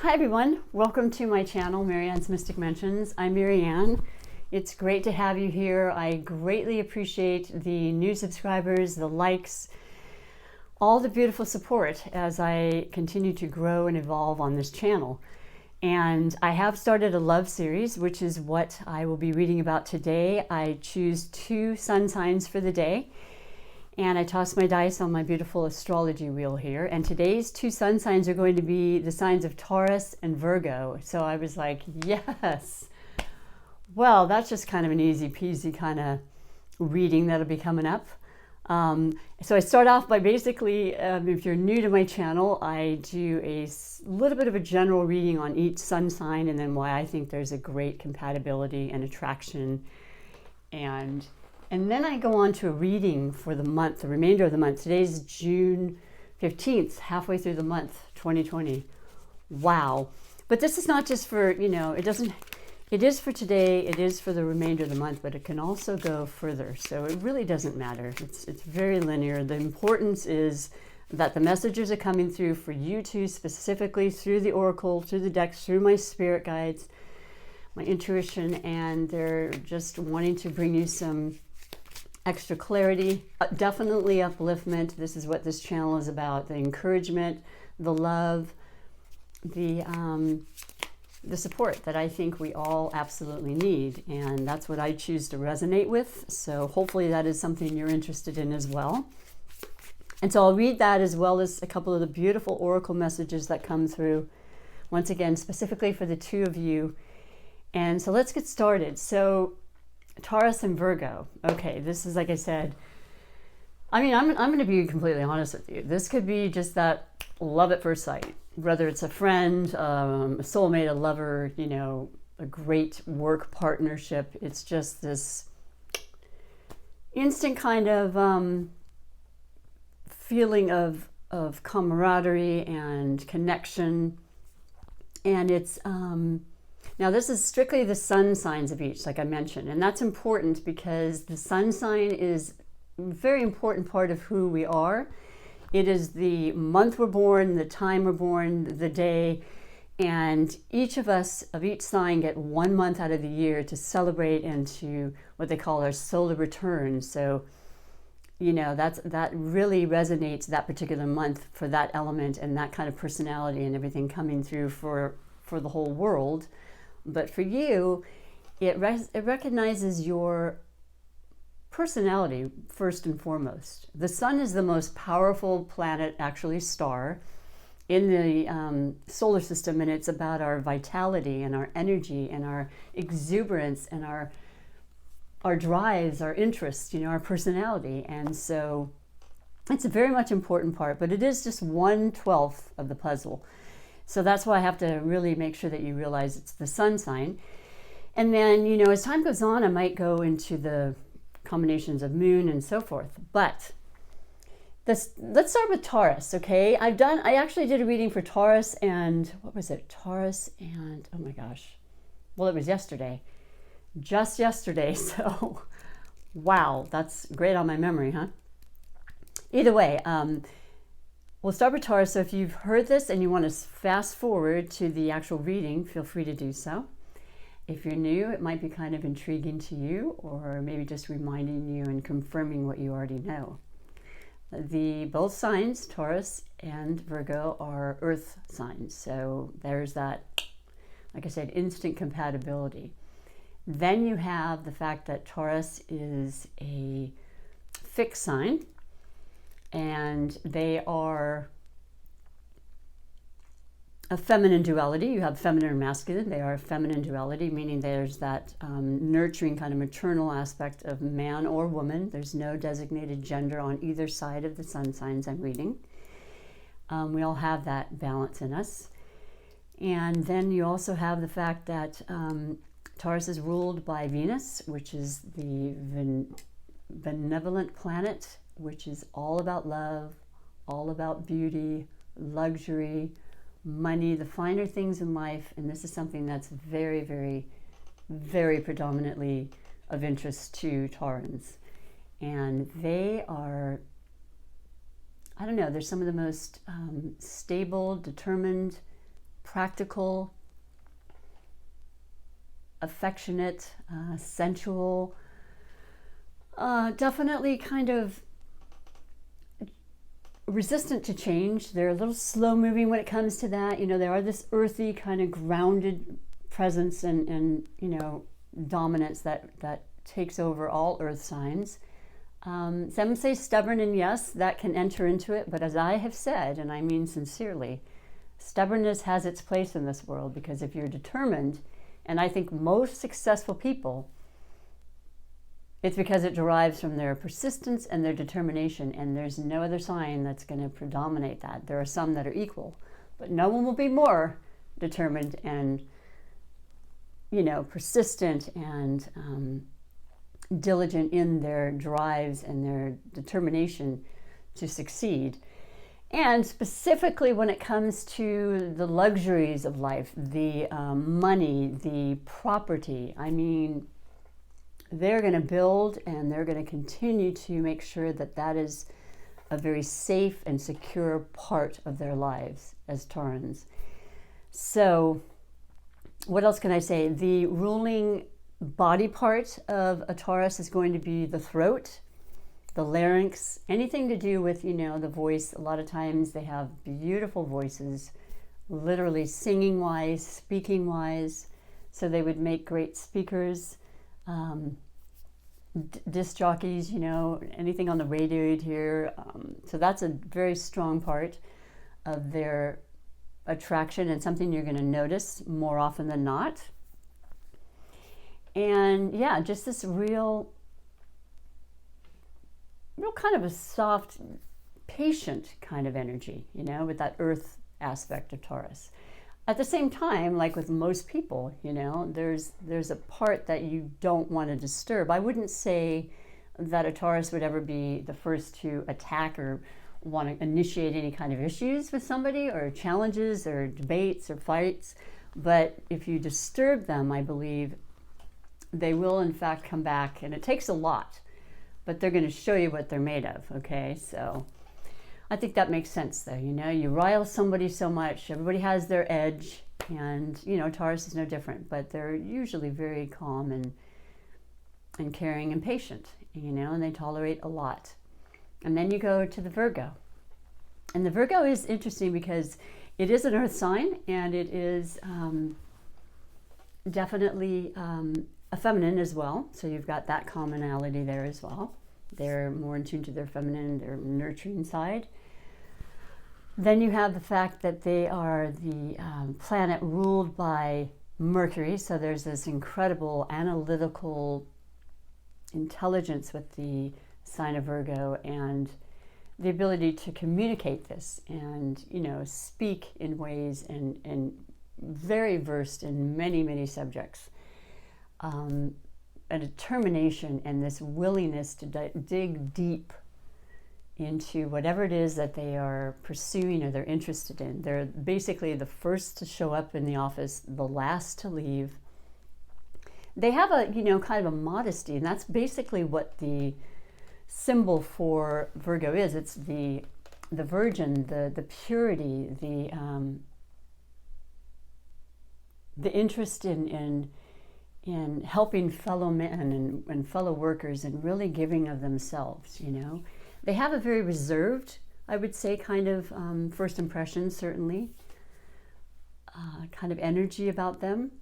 Hi everyone, welcome to my channel, MaryAnne's Mystic Mentions. I'm MaryAnne. It's great to have you here. I greatly appreciate the new subscribers, the likes, all the beautiful support as I continue to grow and evolve on this channel. And I have started a love series, which is what I will be reading about today. I choose 2 sun signs for the day. And I toss my dice on my beautiful astrology wheel here. And today's 2 sun signs are going to be the signs of Taurus and Virgo. So I was like, yes. Well, that's just kind of an easy peasy kind of reading that'll be coming up. So I start off by basically, if you're new to my channel, I do a little bit of a general reading on each sun sign and then why I think there's a great compatibility and attraction. And then I go on to a reading for the month, the remainder of the month. Today's June 15th, halfway through the month, 2020. Wow. But this is not just for, it is for today, it is for the remainder of the month, but it can also go further. So it really doesn't matter. It's very linear. The importance is that the messages are coming through for you two specifically through the oracle, through the decks, through my spirit guides, my intuition, and they're just wanting to bring you some extra clarity, definitely upliftment. This is what this channel is about: the encouragement, the love, the support that I think we all absolutely need, and that's what I choose to resonate with. So hopefully that is something you're interested in as well. And so I'll read that as well as a couple of the beautiful oracle messages that come through, once again specifically for the 2 of you. And so let's get started. So Taurus and Virgo. Okay, this is, like I said, I'm going to be completely honest with you. This could be just that love at first sight, whether it's a friend, a soulmate, a lover, a great work partnership. It's just this instant kind of feeling of camaraderie and connection. And it's now this is strictly the sun signs of each, like I mentioned, and that's important because the sun sign is a very important part of who we are. It is the month we're born, the time we're born, the day, and each of us of each sign get 1 month out of the year to celebrate and to what they call our solar return. So that really resonates that particular month for that element and that kind of personality and everything coming through for the whole world. But for you, it recognizes your personality first and foremost. The sun is the most powerful planet, actually star, in the solar system, and it's about our vitality and our energy and our exuberance and our drives, our interests, our personality. And so it's a very much important part, but it is just 1/12 of the puzzle. So that's why I have to really make sure that you realize it's the sun sign. And then, as time goes on, I might go into the combinations of moon and so forth. But let's start with Taurus, okay? I actually did a reading for Taurus and, what was it? Taurus and, oh my gosh. Well, it was yesterday. Just yesterday, so wow, that's great on my memory, huh? Either way, we'll start with Taurus. So if you've heard this and you want to fast forward to the actual reading, feel free to do so. If you're new, it might be kind of intriguing to you, or maybe just reminding you and confirming what you already know. Both signs, Taurus and Virgo, are earth signs. So there's that, like I said, instant compatibility. Then you have the fact that Taurus is a fixed sign, and they are a feminine duality. You have feminine and masculine. They are a feminine duality, meaning there's that nurturing kind of maternal aspect of man or woman. There's no designated gender on either side of the sun signs I'm reading. We all have that balance in us. And then you also have the fact that Taurus is ruled by Venus, which is the benevolent planet, which is all about love, all about beauty, luxury, money, the finer things in life. And this is something that's very, very, very predominantly of interest to Taurans. And they are, I don't know, they're some of the most stable, determined, practical, affectionate, sensual, definitely kind of resistant to change. They're a little slow moving when it comes to that. They are this earthy kind of grounded presence and dominance that takes over all earth signs. Some say stubborn, and yes, that can enter into it, but as I have said, and I mean sincerely, stubbornness has its place in this world, because if you're determined, and I think most successful people, it's because it derives from their persistence and their determination, and there's no other sign that's going to predominate that. There are some that are equal, but no one will be more determined and, persistent and diligent in their drives and their determination to succeed. And specifically when it comes to the luxuries of life, the money, the property, they're going to build and they're going to continue to make sure that that is a very safe and secure part of their lives as Taurans. So what else can I say? The ruling body part of a Taurus is going to be the throat, the larynx, anything to do with, the voice. A lot of times they have beautiful voices, literally singing wise, speaking wise. So they would make great speakers. Disc jockeys, anything on the radio you'd hear. So that's a very strong part of their attraction and something you're going to notice more often than not. And yeah, just this real kind of a soft, patient kind of energy, with that earth aspect of Taurus. At the same time, like with most people, there's a part that you don't want to disturb. I wouldn't say that a Taurus would ever be the first to attack or want to initiate any kind of issues with somebody or challenges or debates or fights. But if you disturb them, I believe they will in fact come back, and it takes a lot, but they're going to show you what they're made of, okay? So I think that makes sense though, you rile somebody so much, everybody has their edge, and Taurus is no different, but they're usually very calm and caring and patient, and they tolerate a lot. And then you go to the Virgo. And the Virgo is interesting because it is an earth sign, and it is definitely a feminine as well. So you've got that commonality there as well. They're more in tune to their feminine, their nurturing side. Then you have the fact that they are the planet ruled by Mercury. So there's this incredible analytical intelligence with the sign of Virgo, and the ability to communicate this and, speak in ways and very versed in many, many subjects. A determination and this willingness to dig deep into whatever it is that they are pursuing or they're interested in. They're basically the first to show up in the office, the last to leave. They have a, kind of a modesty, and that's basically what the symbol for Virgo is. It's the virgin, the purity, the interest in helping fellow men and fellow workers and really giving of themselves, They have a very reserved, I would say, kind of first impression, certainly, kind of energy about them.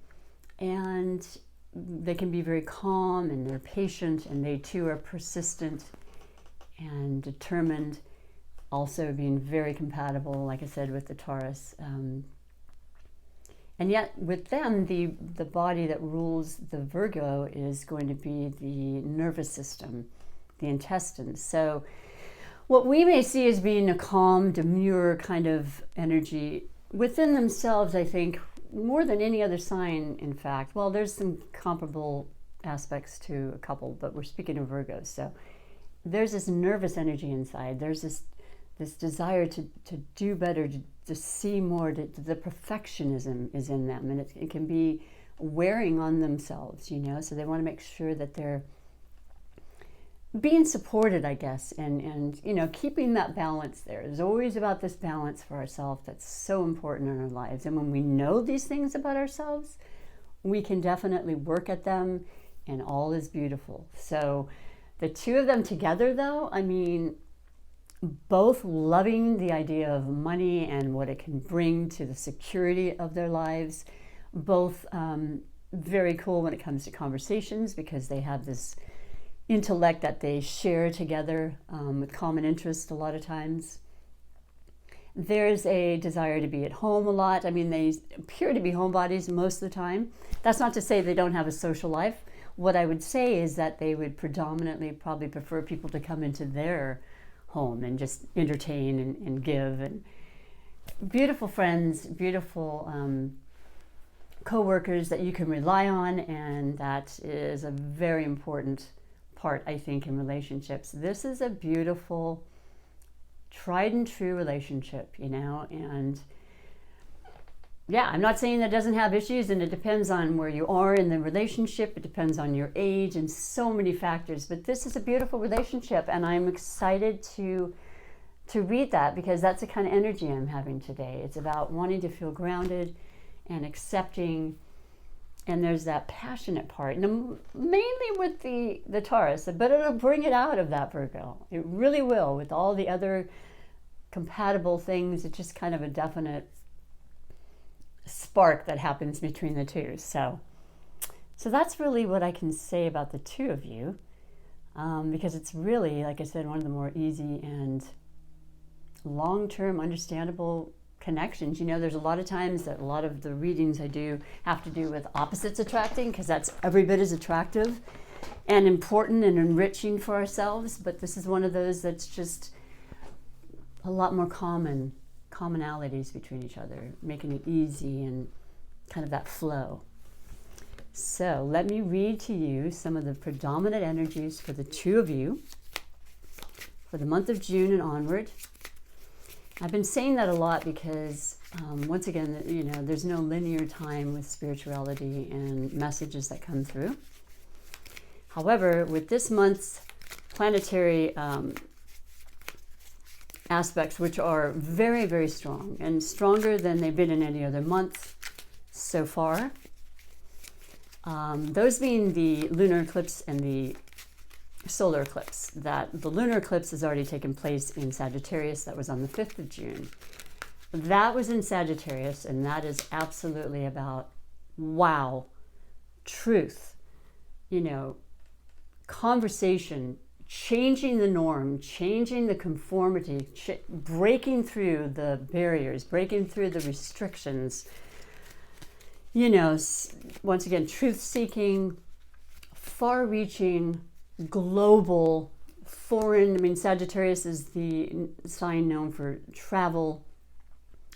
And they can be very calm, and they're patient, and they too are persistent and determined, also being very compatible, like I said, with the Taurus. And yet with them, the body that rules the Virgo is going to be the nervous system, the intestines. So what we may see as being a calm, demure kind of energy within themselves, I think, more than any other sign, in fact. Well, there's some comparable aspects to a couple, but we're speaking of Virgos. So there's this nervous energy inside. There's this desire to do better, to see more. The perfectionism is in them, and it can be wearing on themselves, So they want to make sure that they're being supported, I guess, and you know, keeping that balance there. There's always about this balance for ourselves that's so important in our lives. And when we know these things about ourselves, we can definitely work at them, and all is beautiful. So the two of them together, though, I mean, both loving the idea of money and what it can bring to the security of their lives, both very cool when it comes to conversations, because they have this intellect that they share together with common interests a lot of times. There's a desire to be at home a lot. I mean, they appear to be homebodies most of the time. That's not to say they don't have a social life. What I would say is that they would predominantly probably prefer people to come into their home and just entertain and give. And beautiful friends, beautiful co-workers that you can rely on, and that is a very important part, I think, in relationships. This is a beautiful, tried and true relationship, you know, and yeah, I'm not saying that it doesn't have issues, and it depends on where you are in the relationship. It depends on your age and so many factors, but this is a beautiful relationship, and I'm excited to read that, because that's the kind of energy I'm having today. It's about wanting to feel grounded and accepting. And there's that passionate part, and mainly with the Taurus, but it'll bring it out of that Virgo. It really will. With all the other compatible things, it's just kind of a definite spark that happens between the two. So that's really what I can say about the two of you, because it's really, like I said, one of the more easy and long-term understandable connections. You know, there's a lot of times that a lot of the readings I do have to do with opposites attracting, because that's every bit as attractive and important and enriching for ourselves. But this is one of those that's just a lot more commonalities between each other, making it easy and kind of that flow. So let me read to you some of the predominant energies for the two of you for the month of June and onward. I've been saying that a lot because, once again, you know, there's no linear time with spirituality and messages that come through. However, with this month's planetary aspects, which are very, very strong and stronger than they've been in any other month so far, those being the lunar eclipse and the solar eclipse. That the lunar eclipse has already taken place in Sagittarius. That was on the 5th of June. That was in Sagittarius, and that is absolutely about, wow, truth, you know, conversation, changing the norm, changing the conformity, breaking through the barriers, breaking through the restrictions, you know, once again, truth-seeking, far-reaching, global, foreign. I mean, Sagittarius is the sign known for travel,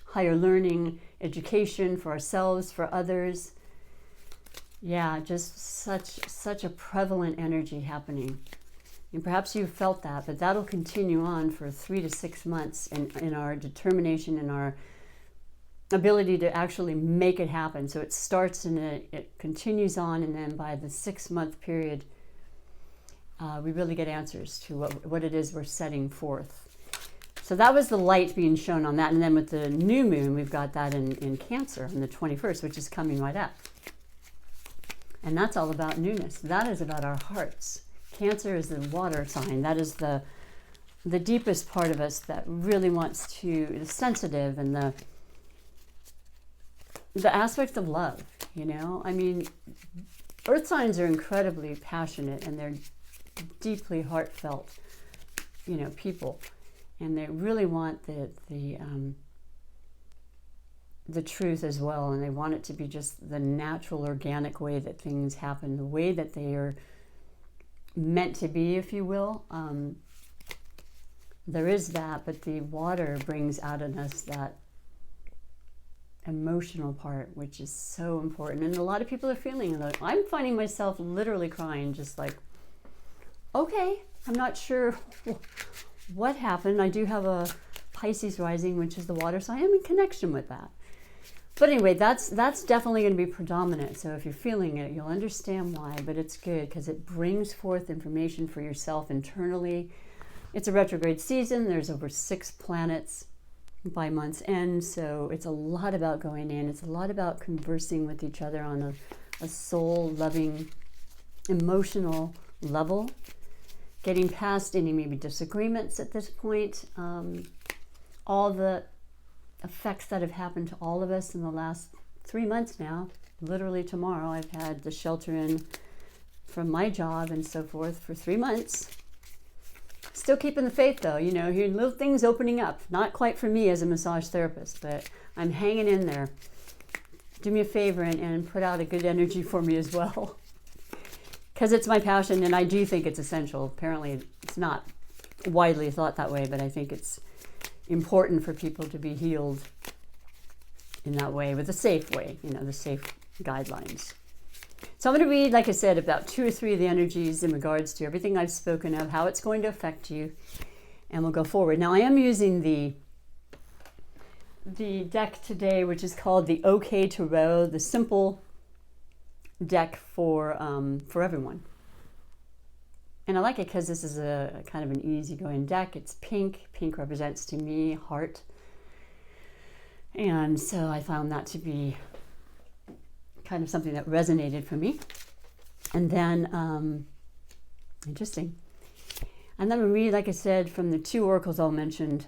higher learning, education for ourselves, for others. Yeah, just such a prevalent energy happening. And perhaps you've felt that, but that'll continue on for 3 to 6 months in our determination and our ability to actually make it happen. So it starts and it continues on, and then by the 6-month period, we really get answers to what it is we're setting forth. So that was the light being shown on that. And then with the new moon, we've got that in Cancer on the 21st, which is coming right up. And that's all about newness. That is about our hearts. Cancer is the water sign. That is the deepest part of us that really wants to, the sensitive and the aspects of love, you know? I mean, earth signs are incredibly passionate, and they're deeply heartfelt, you know, people, and they really want the truth as well, and they want it to be just the natural, organic way that things happen, the way that they are meant to be, if you will. There is that, but the water brings out in us that emotional part, which is so important, and a lot of people are feeling it. I'm finding myself literally crying, just like, okay, I'm not sure what happened. I do have a Pisces rising, which is the water sign. I'm in connection with that. But anyway, that's definitely going to be predominant. So if you're feeling it, you'll understand why. But it's good because it brings forth information for yourself internally. It's a retrograde season. There's over 6 planets by month's end. So it's a lot about going in. It's a lot about conversing with each other on a soul-loving, emotional level. Getting past any maybe disagreements at this point. All the effects that have happened to all of us in the last 3 months now. Literally tomorrow I've had the shelter in from my job and so forth for 3 months. Still keeping the faith though, you know, hearing little things opening up. Not quite for me as a massage therapist, but I'm hanging in there. Do me a favor and put out a good energy for me as well. Because it's my passion and I do think it's essential. Apparently it's not widely thought that way, but I think it's important for people to be healed in that way, with a safe way, you know, the safe guidelines. So I'm going to read, like I said, about 2 or 3 of the energies in regards to everything I've spoken of, how it's going to affect you, and we'll go forward. Now I am using the deck today, which is called the OK Tarot, the simple deck for everyone. And I like it because this is a kind of an easygoing deck. It's pink. Pink represents to me heart. And so I found that to be kind of something that resonated for me. And then, interesting. And then we read, like I said, from the 2 oracles all mentioned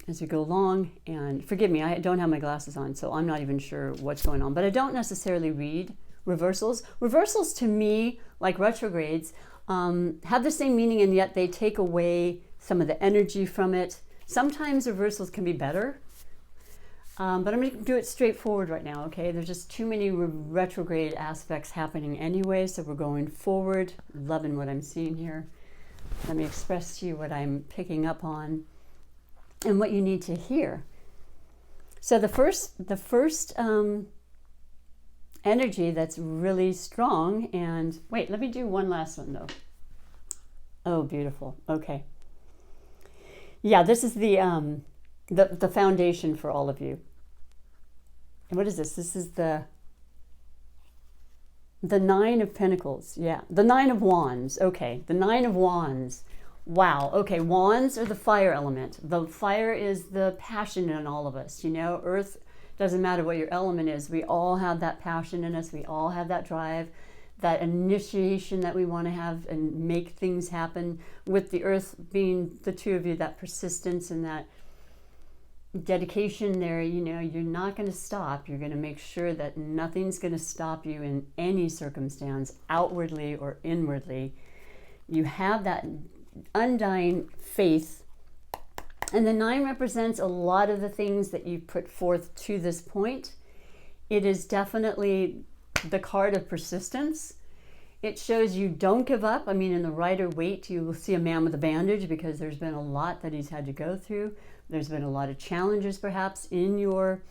as we go along. And forgive me, I don't have my glasses on, so I'm not even sure what's going on. But I don't necessarily read reversals. Reversals to me, like retrogrades, have the same meaning, and yet they take away some of the energy from it. Sometimes reversals can be better, but I'm going to do it straightforward right now, okay? There's just too many retrograde aspects happening anyway, so we're going forward. Loving what I'm seeing here. Let me express to you what I'm picking up on and what you need to hear. So the first energy that's really strong, and wait, let me do one last one though. Oh, beautiful. Okay. Yeah, this is the foundation for all of you. And what is this? This is the 9 of Pentacles. Yeah, the 9 of Wands. Okay, the 9 of Wands. Wow. Okay, wands are the fire element. The fire is the passion in all of us. You know, earth, doesn't matter what your element is. We all have that passion in us. We all have that drive, that initiation that we want to have and make things happen. With the earth being the 2 of you, that persistence and that dedication there, you know, you're not going to stop. You're going to make sure that nothing's going to stop you in any circumstance, outwardly or inwardly. You have that undying faith. And the 9 represents a lot of the things that you've put forth to this point. It is definitely the card of persistence. It shows you don't give up. I mean, in the Rider-Waite, you will see a man with a bandage because there's been a lot that he's had to go through. There's been a lot of challenges, perhaps, in your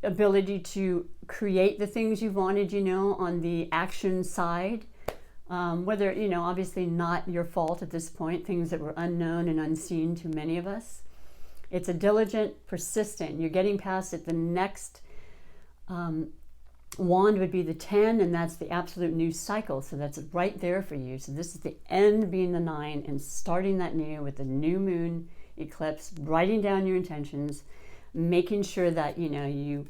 ability to create the things you wanted, you know, on the action side. Whether, you know, obviously not your fault at this point, things that were unknown and unseen to many of us. It's a diligent, persistent. You're getting past it. The next wand would be the 10, and that's the absolute new cycle. So that's right there for you. So this is the end being the 9 and starting that new with the new moon eclipse, writing down your intentions, making sure that, you know, you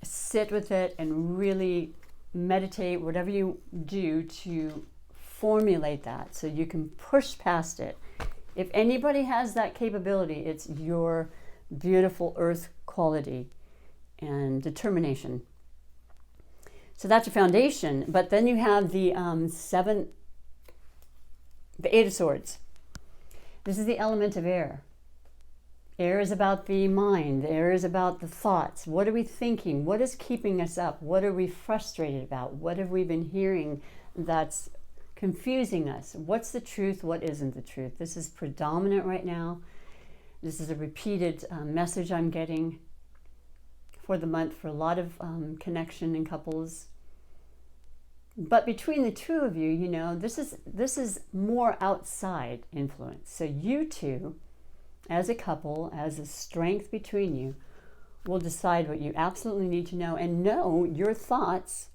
sit with it and really meditate, whatever you do to formulate that so you can push past it. If anybody has that capability, it's your beautiful earth quality and determination. So that's your foundation. But then you have the 8 of Swords. This is the element of air. Air is about the mind. Air is about the thoughts. What are we thinking? What is keeping us up? What are we frustrated about? What have we been hearing that's confusing us? What's the truth? What isn't the truth? This is predominant right now. This is a repeated message I'm getting for the month for a lot of connection in couples. But between the 2 of you, you know, this is more outside influence. So you two as a couple, as a strength between you, will decide what you absolutely need to know. And know your thoughts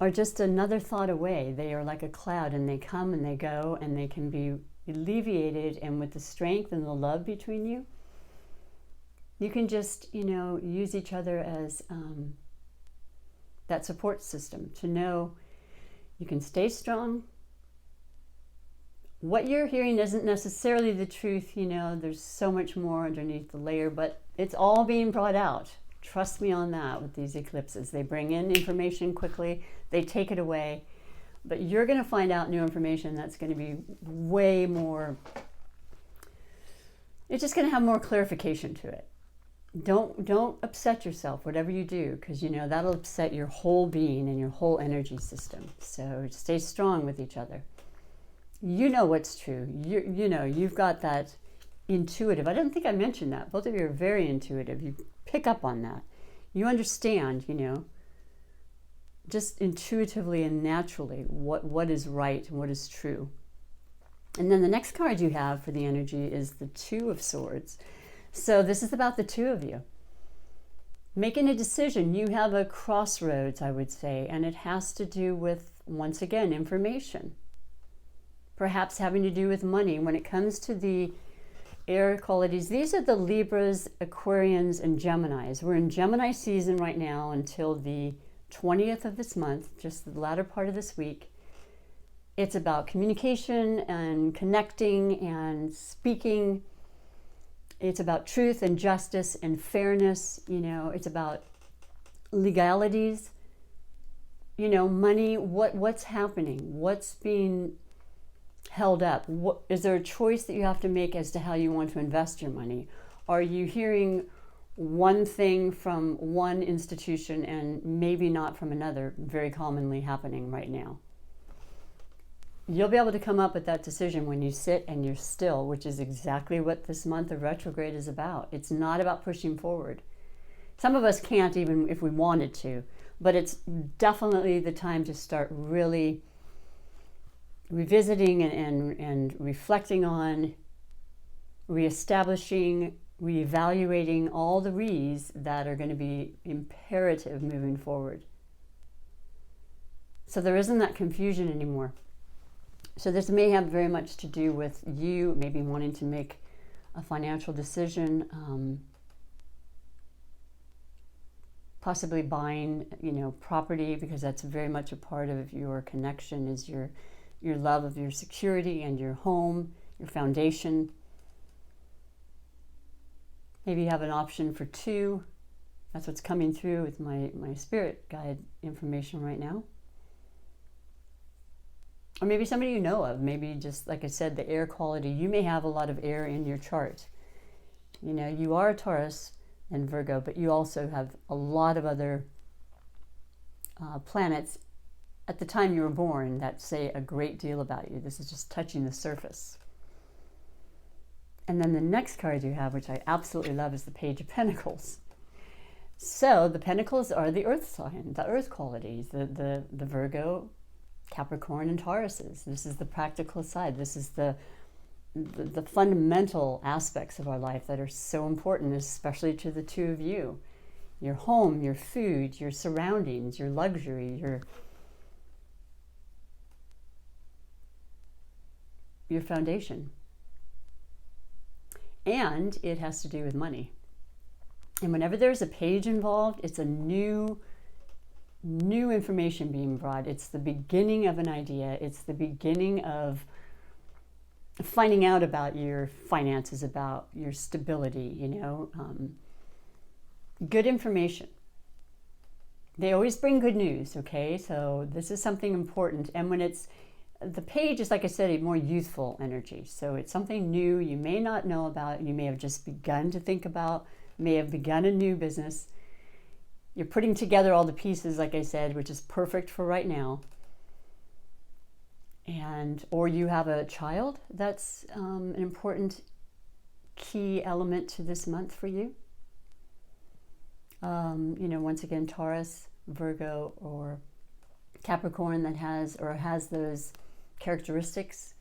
are just another thought away. They are like a cloud, and they come and they go, and they can be alleviated. And with the strength and the love between you, you can just, use each other as that support system to know you can stay strong. What you're hearing isn't necessarily the truth, there's so much more underneath the layer, but it's all being brought out. Trust me on that with these eclipses. They bring in information quickly, they take it away, but you're going to find out new information that's going to be way more, it's just going to have more clarification to it. Don't upset yourself, whatever you do, because that'll upset your whole being and your whole energy system. So stay strong with each other. You know what's true. You've got that intuitive. I don't think I mentioned that. Both of you are very intuitive. You pick up on that. You understand, just intuitively and naturally what is right and what is true. And then the next card you have for the energy is the Two of Swords. So this is about the two of you making a decision. You have a crossroads, I would say, and it has to do with, once again, information. Perhaps having to do with money. When it comes to the air qualities, these are the Libras, Aquarians, and Geminis. We're in Gemini season right now until the 20th of this month, just the latter part of this week. It's about communication and connecting and speaking. It's about truth and justice and fairness. It's about legalities, money, what's happening, what's being held up. Is there a choice that you have to make as to how you want to invest your money? Are you hearing one thing from one institution and maybe not from another? Very commonly happening right now. You'll be able to come up with that decision when you sit and you're still, which is exactly what this month of retrograde is about. It's not about pushing forward. Some of us can't even if we wanted to, but it's definitely the time to start really revisiting and reflecting on, reestablishing, reevaluating all the re's that are going to be imperative moving forward. So there isn't that confusion anymore. So this may have very much to do with you maybe wanting to make a financial decision, possibly buying, property, because that's very much a part of your connection, is your love of your security and your home, your foundation. Maybe you have an option for two. That's what's coming through with my spirit guide information right now. Or maybe somebody you know of, maybe just, like I said, the air quality. You may have a lot of air in your chart. You are a Taurus and Virgo, but you also have a lot of other planets at the time you were born that say a great deal about you. This is just touching the surface. And then the next card you have, which I absolutely love, is the Page of Pentacles. So the Pentacles are the earth sign, the earth qualities, the Virgo, Capricorn, and Tauruses. This is the practical side. This is the fundamental aspects of our life that are so important, especially to the two of you. Your home, your food, your surroundings, your luxury, your foundation. And it has to do with money. And whenever there's a page involved, it's a new information being brought. It's the beginning of an idea. It's the beginning of finding out about your finances, about your stability, good information. They always bring good news, okay? So this is something important. And when it's, the page is, like I said, a more youthful energy. So it's something new you may not know about. You may have just begun to think about, may have begun a new business. You're putting together all the pieces, like I said, which is perfect for right now. Or you have a child that's an important key element to this month for you. Once again, Taurus, Virgo, or Capricorn that has those characteristics.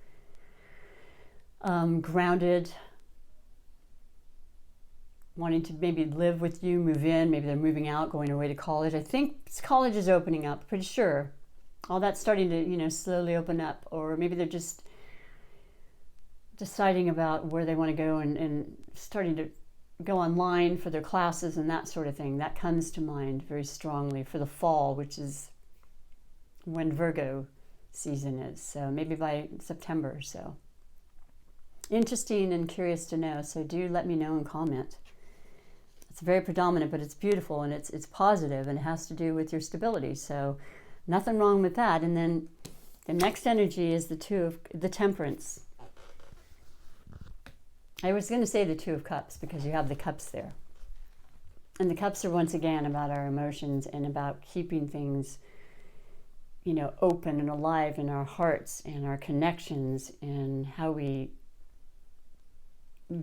grounded, wanting to maybe live with you, move in. Maybe they're moving out, going away to college. I think college is opening up, pretty sure. All that's starting to, slowly open up. Or maybe they're just deciding about where they want to go and starting to go online for their classes and that sort of thing. That comes to mind very strongly for the fall, which is when Virgo season is. So maybe by September or so. Interesting and curious to know. So do let me know and comment. It's very predominant, but it's beautiful and it's positive, and it has to do with your stability. So nothing wrong with that. And then the next energy is the Temperance. I was going to say the Two of Cups because you have the cups there. And the cups are once again about our emotions and about keeping things, open and alive in our hearts and our connections and how we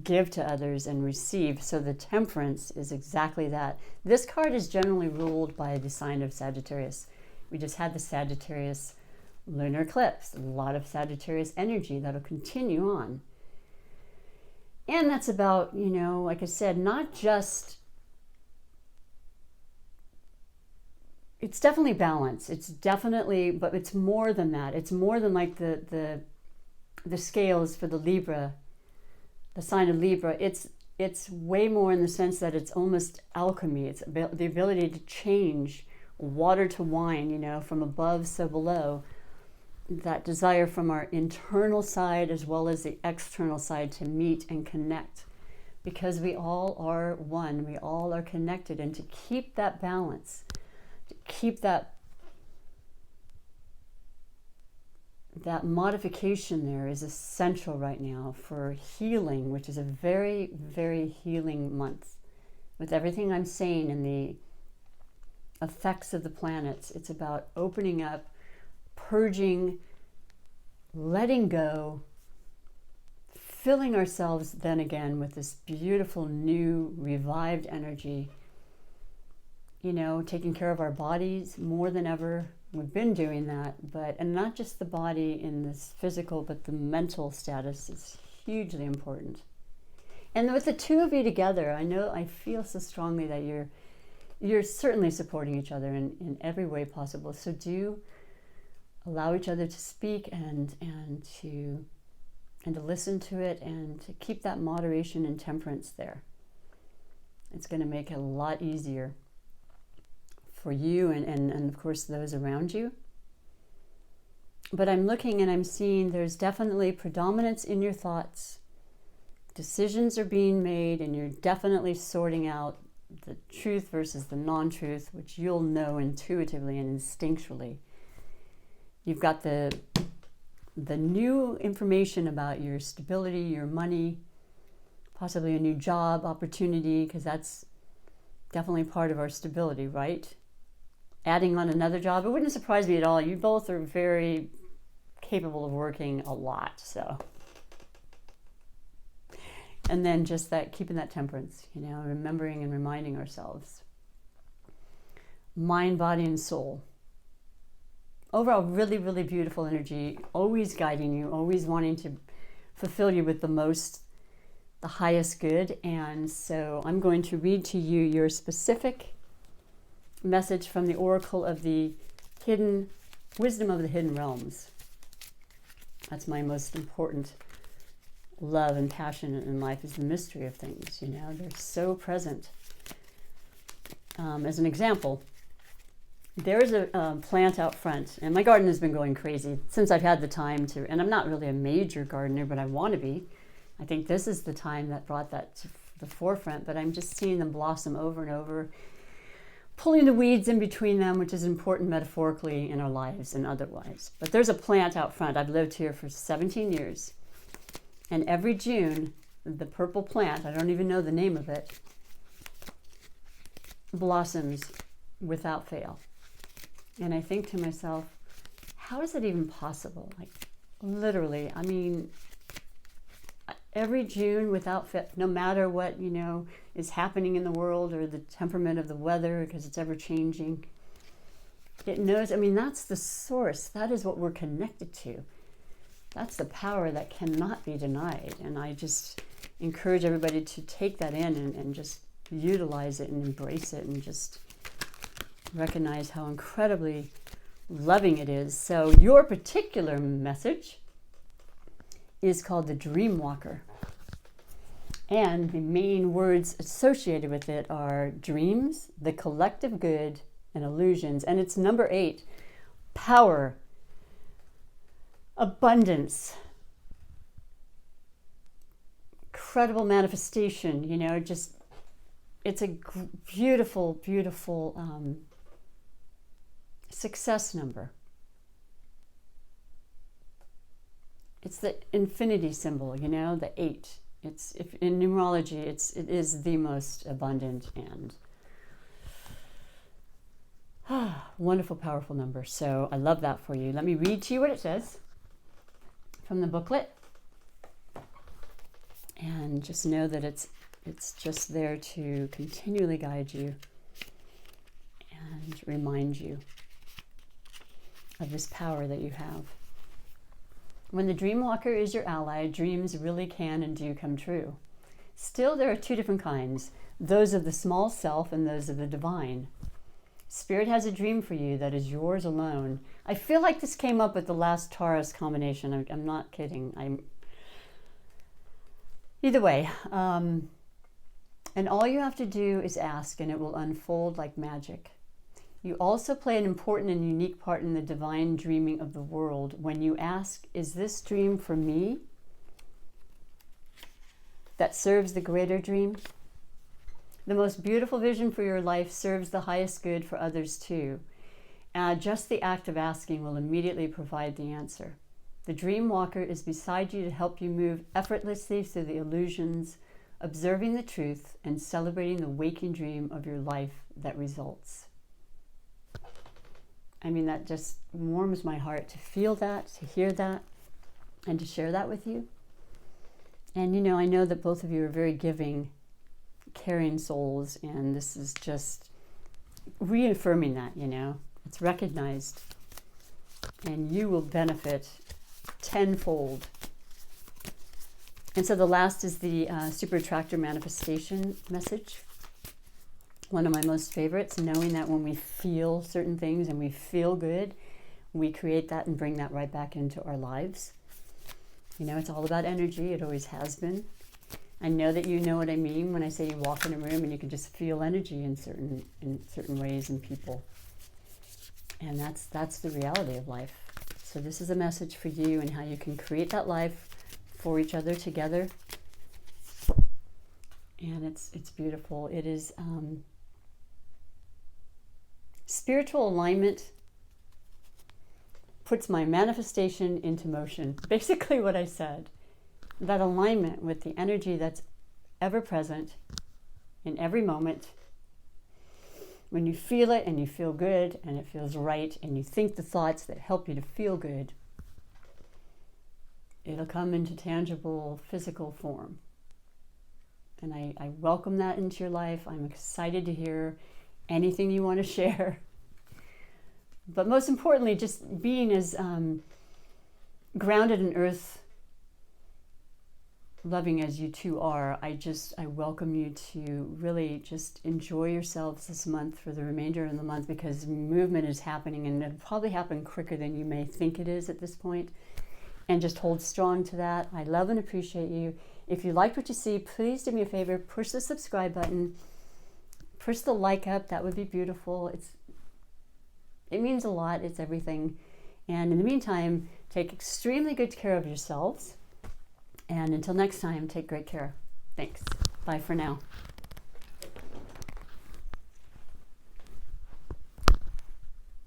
give to others and receive. So the Temperance is exactly that. This card is generally ruled by the sign of Sagittarius. We just had the Sagittarius lunar eclipse, a lot of Sagittarius energy that'll continue on. And that's about, like I said, not just, it's definitely balance. It's definitely, but it's more than that. It's more than like the scales for the Libra, the sign of Libra. It's way more in the sense that it's almost alchemy. It's the ability to change water to wine, from above so below. That desire from our internal side as well as the external side to meet and connect, because we all are one, we all are connected, and to keep that balance, to keep that modification there is essential right now for healing, which is a very, very healing month. With everything I'm saying and the effects of the planets, it's about opening up, purging, letting go, filling ourselves then again with this beautiful new revived energy, taking care of our bodies more than ever. We've been doing that, and not just the body in this physical, but the mental status is hugely important. And with the two of you together, I feel so strongly that you're certainly supporting each other in every way possible. So do allow each other to speak and to listen to it, and to keep that moderation and temperance there. It's going to make it a lot easier for you and of course those around you. But I'm looking and I'm seeing there's definitely predominance in your thoughts. Decisions are being made, and you're definitely sorting out the truth versus the non-truth, which you'll know intuitively and instinctually. You've got the new information about your stability, your money, possibly a new job opportunity, because that's definitely part of our stability, right? Adding on another job, it wouldn't surprise me at all. You both are very capable of working a lot, so. And then just that, keeping that temperance, remembering and reminding ourselves. Mind, body, and soul. Overall, really, really beautiful energy, always guiding you, always wanting to fulfill you with the highest good. And so I'm going to read to you your specific message from the Oracle of the Hidden Wisdom of the Hidden Realms. That's my most important love and passion in life, is the mystery of things. They're so present. As an example, there is a plant out front, and my garden has been going crazy since I've had the time to, and I'm not really a major gardener, but I want to be. I think this is the time that brought that to the forefront, but I'm just seeing them blossom over and over, pulling the weeds in between them, which is important metaphorically in our lives and otherwise. But there's a plant out front. I've lived here for 17 years, and every June, the purple plant, I don't even know the name of it, blossoms without fail. And I think to myself, how is it even possible? Like, literally, every June without fail, no matter what, is happening in the world or the temperament of the weather, because it's ever changing. It knows, that's the source. That is what we're connected to. That's the power that cannot be denied. And I just encourage everybody to take that in and just utilize it and embrace it and just recognize how incredibly loving it is. So your particular message is called the Dream Walker. And the main words associated with it are dreams, the collective good, and illusions. And it's number 8, power, abundance, incredible manifestation. You know, just, it's a beautiful, beautiful success number. It's the infinity symbol, you know, the 8. It's, if in numerology, it is the most abundant and wonderful, powerful number. So I love that for you. Let me read to you what it says from the booklet, and just know that it's just there to continually guide you and remind you of this power that you have. When the dream walker is your ally, dreams really can and do come true. Still, there are 2 different kinds, those of the small self and those of the divine. Spirit has a dream for you that is yours alone. I feel like this came up with the last TAURUS combination. I'm not kidding. Either way. And all you have to do is ask, and it will unfold like magic. You also play an important and unique part in the divine dreaming of the world. When you ask, is this dream for me? That serves the greater dream. The most beautiful vision for your life serves the highest good for others too. Just the act of asking will immediately provide the answer. The dream walker is beside you to help you move effortlessly through the illusions, observing the truth and celebrating the waking dream of your life that results. I mean, that just warms my heart to feel that, to hear that, and to share that with you. And, you know, I know that both of you are very giving, caring souls, and this is just reaffirming that, you know. It's recognized, and you will benefit tenfold. And so the last is the super attractor manifestation message. One of my most favorites, knowing that when we feel certain things and we feel good, we create that and bring that right back into our lives. You know, it's all about energy. It always has been. I know that you know what I mean when I say you walk in a room and you can just feel energy in certain ways in people. And that's the reality of life. So this is a message for you and how you can create that life for each other together. And it's beautiful. It is spiritual alignment puts my manifestation into motion. Basically what I said. That alignment with the energy that's ever present in every moment. When you feel it and you feel good and it feels right and you think the thoughts that help you to feel good, it'll come into tangible physical form. And I welcome that into your life. I'm excited to hear anything you want to share. But most importantly, just being as grounded in earth loving as you two are, I welcome you to really just enjoy yourselves this month for the remainder of the month, because movement is happening, and it'll probably happen quicker than you may think it is at this point. And just hold strong to that. I love and appreciate you. If you liked what you see, please do me a favor, push the subscribe button, push the like up. That would be beautiful. It means a lot. It's everything. And in the meantime, take extremely good care of yourselves. And until next time, take great care. Thanks. Bye for now.